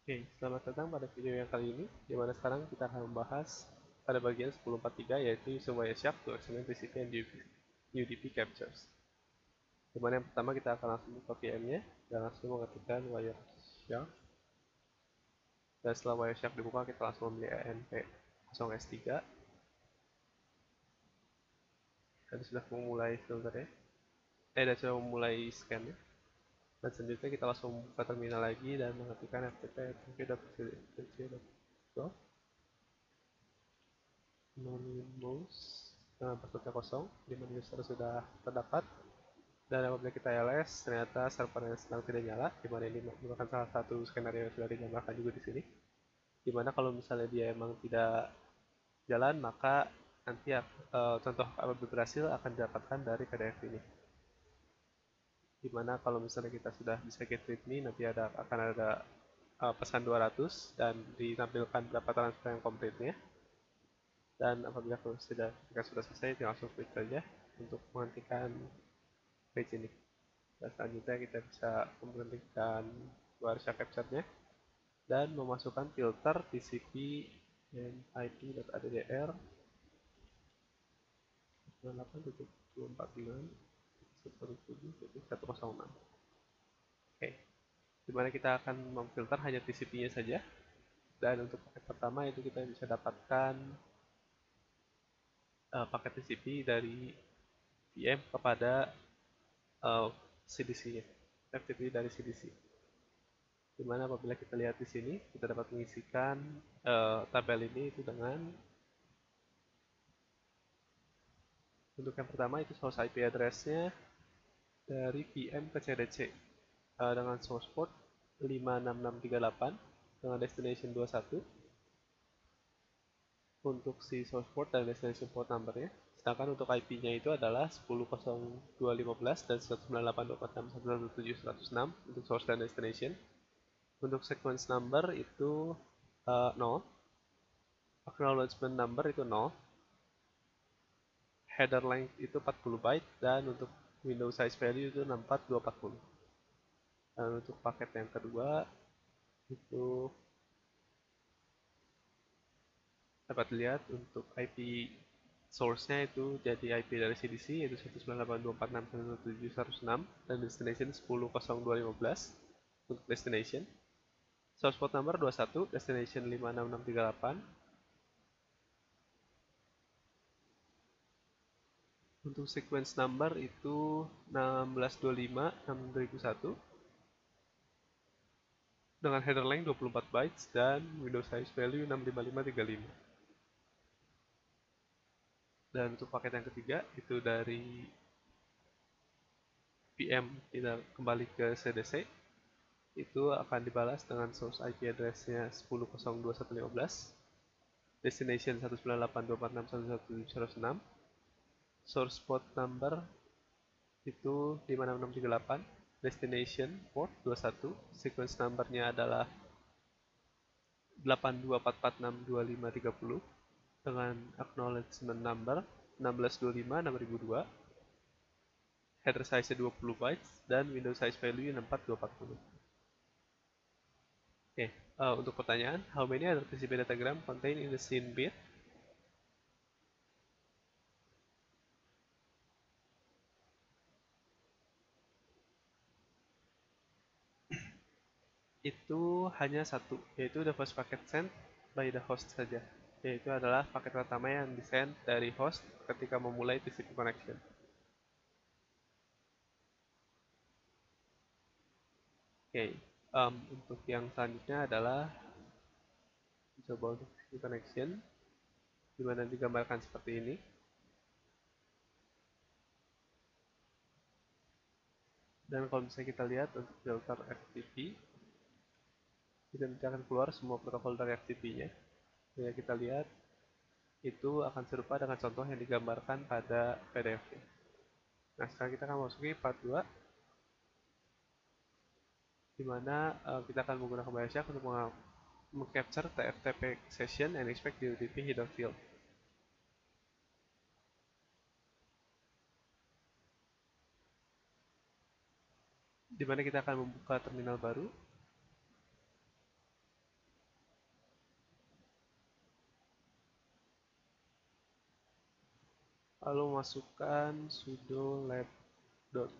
Oke, selamat datang pada video yang kali ini, di mana sekarang kita akan membahas pada bagian 10.4.3 yaitu using Wireshark to examine TCP and UDP captures. Di mana yang pertama kita akan langsung buka VM-nya dan langsung mengetikkan Wireshark. Dan setelah Wireshark dibuka, kita langsung memilih ENP0S3 dan sudah memulai filternya. Dan sudah memulai scan-nya. Dan selanjutnya kita langsung buka terminal lagi dan mengetikkan ftp.ftp.co anonymous dengan passwordnya kosong, di mana user sudah terdapat. Dan apabila kita ls, ternyata servernya sedang tidak nyala, di mana ini merupakan salah satu skenario yang sudah digambarkan juga di sini. Di mana kalau misalnya dia emang tidak jalan, maka nanti contoh apabila berhasil akan didapatkan dari PDF ini. Dimana kalau misalnya kita sudah bisa get readme, nanti akan ada pesan 200 dan ditampilkan berapa transfer yang komplitnya. Dan apabila jika sudah selesai, langsung klik saja untuk menghentikan page ini. Dan selanjutnya kita bisa menghentikan Wireshark capture-nya dan memasukkan filter TCP dan IP.addr 98.245.107.106. Oke, dimana kita akan memfilter hanya TCP-nya saja. Dan untuk paket pertama itu kita bisa dapatkan paket TCP dari VM kepada CDC-nya, FTP dari CDC. Dimana apabila kita lihat di sini, kita dapat mengisikan tabel ini itu dengan untuk yang pertama itu source IP address-nya dari VM ke CDC dengan source port 56638 dengan destination 21 untuk si source port dan destination port number-nya. Sedangkan untuk IP-nya itu adalah 10.0215 dan 198.246.117.106 untuk source dan destination. Untuk sequence number itu 0, acknowledgement number itu 0, header length itu 40 byte, dan untuk window size value itu 64240. Dan untuk paket yang kedua itu dapat dilihat untuk IP source-nya itu jadi IP dari CDC yaitu 198.246.107.106 dan destination 10.0215 untuk destination. Source port number 21, destination 56638. Untuk sequence number itu 1625.6001 dengan header length 24 bytes dan window size value 65535. Dan untuk paket yang ketiga itu dari VM kita kembali ke CDC, itu akan dibalas dengan source IP address-nya 10.02.115, destination 198.246.117.106, source port number itu 56638, destination port 21, sequence number-nya adalah 8244625530 dengan acknowledgement number 16256002, header size 20 bytes dan window size value 64240. Oke, untuk pertanyaan, how many other TCP datagram contained in the scene bit? Itu hanya satu, yaitu the first packet sent by the host saja, yaitu adalah paket pertama yang di-send dari host ketika memulai TCP connection. Oke, untuk yang selanjutnya adalah coba untuk TCP connection, di mana digambarkan seperti ini. Dan kalau misalnya kita lihat untuk filter FTP, kita nanti akan keluar semua protokol dari FTP-nya. Jadi kita lihat itu akan serupa dengan contoh yang digambarkan pada PDF. Nah, sekarang kita akan masuki part 2, di mana kita akan menggunakan Wireshark untuk mengcapture TFTP session and expect the UDP header field. Di mana kita akan membuka terminal baru. lalu masukkan sudo lab dot.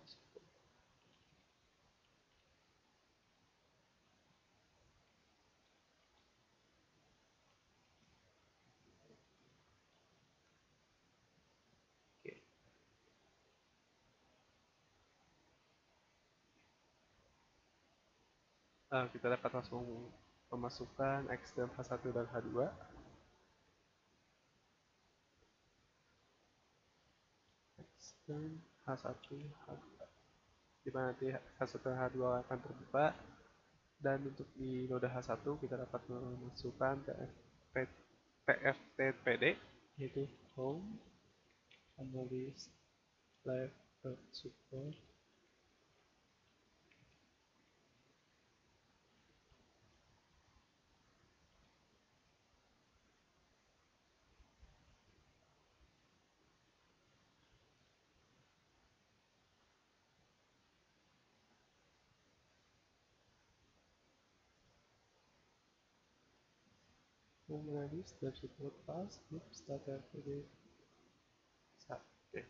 Oke. Kita dapat langsung memasukkan extend H1 dan H2. Extend H1, H2. Di mana nanti H1 dan H2 akan terbuka. Dan untuk di noda H1 kita dapat memasukkan TFTPD, yaitu home analyst live support. Home analyst live support pass group start TFTPD. Oke.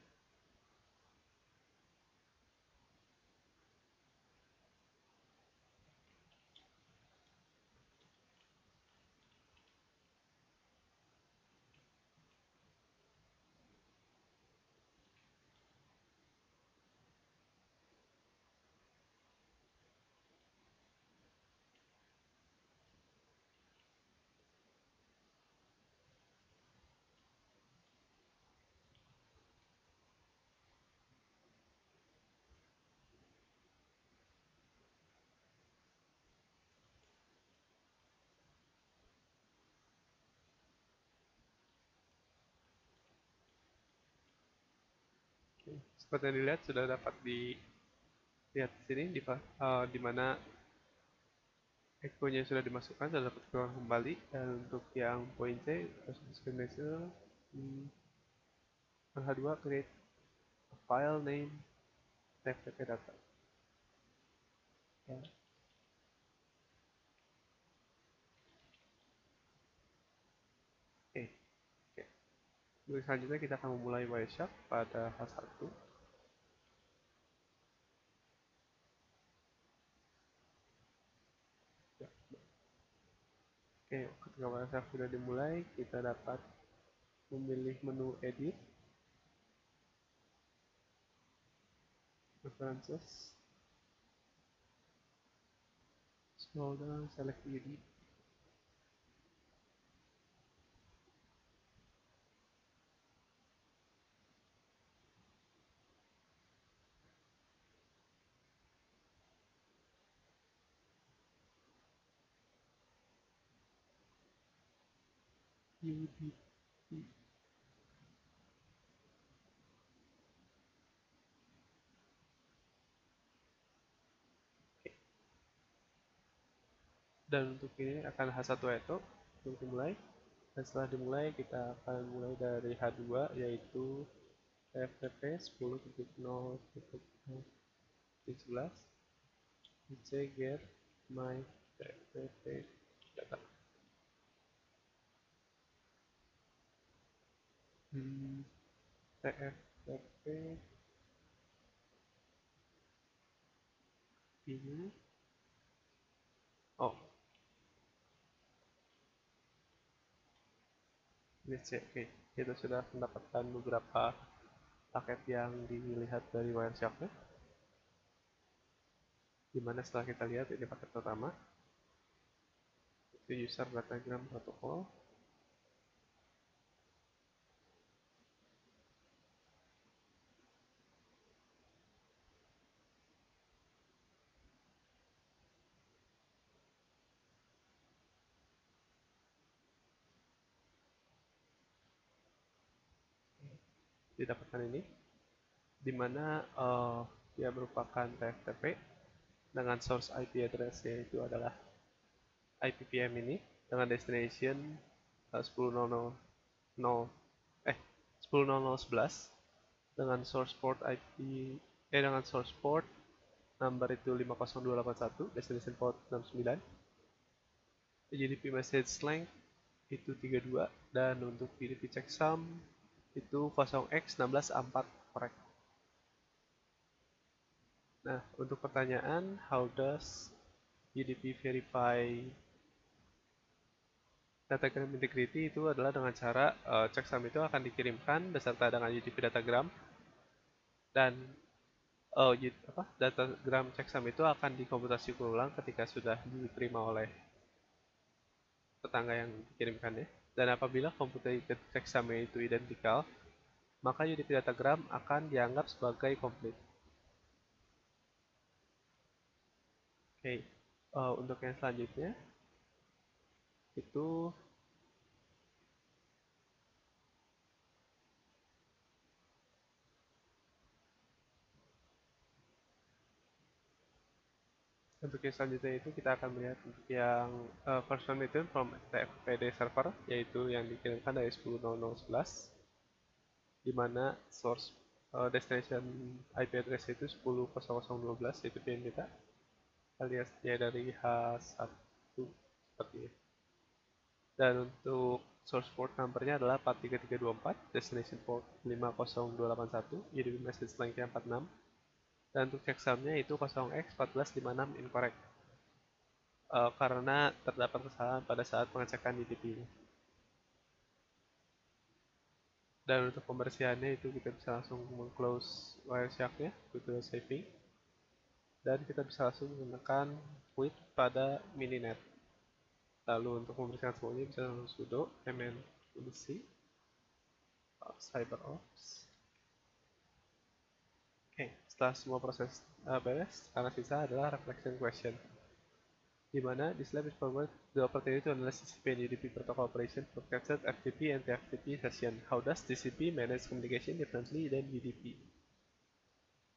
Seperti yang dilihat sudah dapat dilihat di sini di mana echo-nya sudah dimasukkan, sudah dapat keluar kembali. Dan untuk yang poin C, discrimination H2 create a file name FTP data. Ya. Oke. Oke. Selanjutnya kita akan memulai Wireshark pada H1. Ya. Oke, ketika Wireshark sudah dimulai, kita dapat memilih menu edit, preferences, scroll down, select edit. UDP. Oke. Dan untuk ini akan H1 itu untuk dimulai. Dan setelah dimulai, kita akan mulai dari H2, yaitu FTP 10.0.0.11 get my FTP data. TFTP ini, oh, let's see. Oke, kita sudah mendapatkan beberapa paket yang dilihat dari Wireshark-nya. Dimana setelah kita lihat ini paket pertama, itu user datagram protocol. Didapatkan ini, dimana dia merupakan TFTP dengan source IP address, yaitu adalah IPPM ini dengan destination 10.0.0 10.0.0.11 dengan source port dengan source port number itu 50281, destination port 69, HTTP message length itu 32, dan untuk PDP checksum itu 0x16A4 korek. Nah, untuk pertanyaan, how does UDP verify datagram integrity? Itu adalah dengan cara checksum itu akan dikirimkan beserta dengan UDP datagram, dan datagram checksum itu akan dikomputasi ulang ketika sudah diterima oleh tetangga yang dikirimkannya. Dan apabila computed checksum itu identikal, maka UDP datagram akan dianggap sebagai komplit. Oke, untuk yang selanjutnya itu untuk yang selanjutnya itu kita akan melihat untuk yang version return from TFTPD server, yaitu yang dikirimkan dari 10.00.11, di mana source destination IP address itu 10.00.12, itu pilihan kita, aliasnya dari H1 seperti ini. Dan untuk source port numbernya adalah 43324, destination port 50281, UDP message lengthnya 46, dan untuk checksumnya itu 0x1456 incorrect, karena terdapat kesalahan pada saat pengecekan UDP-nya. Dan untuk pembersihannya itu kita bisa langsung meng-close Wireshark-nya, Google Saving, dan kita bisa langsung menekan quit pada mininet. Lalu untuk membersihkan semuanya bisa langsung sudo mn-c cyberops. Oke, setelah semua proses beres, karena sisa adalah reflection question, di mana this lab is forward the opportunity to analyze TCP and UDP protocol operation for captured FTP and TFTP session. How does TCP manage communication differently than UDP?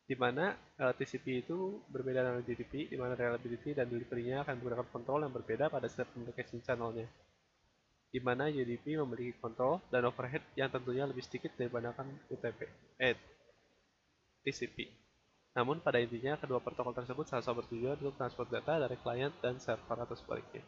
Di mana TCP itu berbeda dengan UDP, di mana reliability dan delivery-nya akan menggunakan kontrol yang berbeda pada setiap communication channel-nya. Di mana UDP memiliki kontrol dan overhead yang tentunya lebih sedikit daripada TCP. Namun pada intinya kedua protokol tersebut sama-sama bertujuan untuk transport data dari client dan server atau sebaliknya.